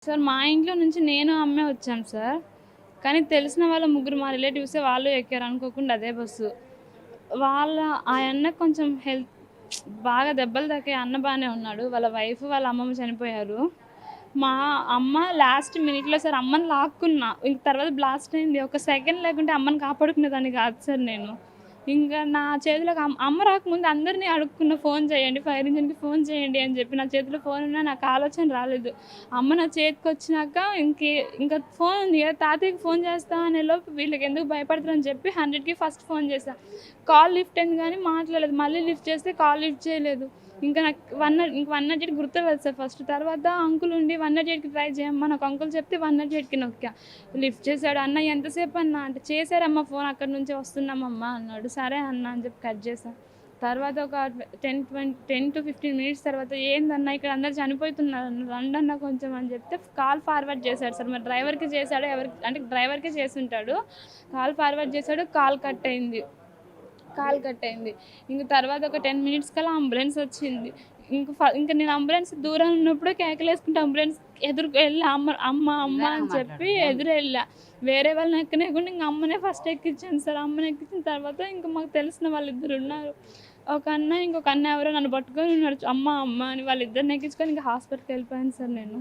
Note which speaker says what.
Speaker 1: Sir మా ఇంట్లో నుంచి నేను, అమ్మే వచ్చాం సార్. కానీ తెలిసిన వాళ్ళ ముగ్గురు మా రిలేటివ్సే వాళ్ళు ఎక్కారు అనుకోకుండా అదే బస్సు. వాళ్ళ ఆ అన్నకి కొంచెం హెల్త్ బాగా దెబ్బలు తాకాయి. అన్న బానే ఉన్నాడు. వాళ్ళ వైఫ్, వాళ్ళ అమ్మమ్మ చనిపోయారు. మా అమ్మ లాస్ట్ మినిట్‌లో సార్ అమ్మని లాక్కున్నా. ఇంక తర్వాత బ్లాస్ట్ అయింది. ఒక సెకండ్ లేకుంటే అమ్మని కాపాడుకునేదాన్ని కాదు సార్ నేను. ఇంకా నా చేతిలోకి అమ్మ రాకముందు అందరిని అడుక్కున్న ఫోన్ చేయండి, ఫైర్ ఇంజిన్‌కి ఫోన్ చేయండి అని చెప్పి. నా చేతిలో ఫోన్ ఉన్నా నాకు ఆలోచన రాలేదు. అమ్మ నా చేతికొచ్చినాక ఇంకా ఫోన్ ఉంది కదా, తాతయ్యకి ఫోన్ చేస్తా అనే లోపు వీళ్ళకి ఎందుకు భయపడతారని చెప్పి 100కి ఫస్ట్ ఫోన్ చేశా. కాల్ లిఫ్ట్ అయింది కానీ మాట్లాడలేదు. మళ్ళీ లిఫ్ట్ చేస్తే కాల్ లిఫ్ట్ చేయలేదు. ఇంకా నాకు 108 గుర్తులేదు సార్ ఫస్ట్. తర్వాత అంకుల్ ఉండి 108కి ట్రై చేయమ్మా నాకు అంకుల్ చెప్తే 108కి నొక్కా. లిఫ్ట్ చేశాడు. అన్న ఎంతసేపు అన్న అంటే, చేశారమ్మా ఫోన్, అక్కడి నుంచి వస్తున్నామమ్మా అన్నాడు. సరే అన్న అని చెప్పి కట్ చేశాను. తర్వాత ఒక 10-15 మినిట్స్ తర్వాత, ఏందన్నా ఇక్కడ అందరు చనిపోతున్నారు రండి అన్న కొంచెం అని చెప్తే కాల్ ఫార్వర్డ్ చేశాడు సార్. మరి డ్రైవర్కి చేశాడో ఎవరికి అంటే డ్రైవర్కే చేసి ఉంటాడు. కాల్ ఫార్వర్డ్ చేశాడు. కాల్ కట్ అయింది. ఇంక తర్వాత ఒక 10 మినిట్స్ కల్లా అంబులెన్స్ వచ్చింది. ఇంక నేను అంబులెన్స్ దూరం ఉన్నప్పుడే కేకలేసుకుంటే అంబులెన్స్ ఎదురుకు వెళ్ళా. అమ్మ అమ్మ అమ్మ అని చెప్పి ఎదురు వెళ్ళా. వేరే వాళ్ళని ఎక్కనేకుండా ఇంక అమ్మనే ఫస్ట్ ఎక్కించాను సార్. అమ్మని ఎక్కించిన తర్వాత ఇంక మాకు తెలిసిన వాళ్ళిద్దరు ఉన్నారు. ఒక అన్న, ఇంకొక అన్న ఎవరో నన్ను పట్టుకొని ఉన్నాడు. అమ్మ అమ్మ అని వాళ్ళిద్దరిని ఎక్కించుకొని ఇంకా హాస్పిటల్కి వెళ్ళిపోయాను సార్ నేను.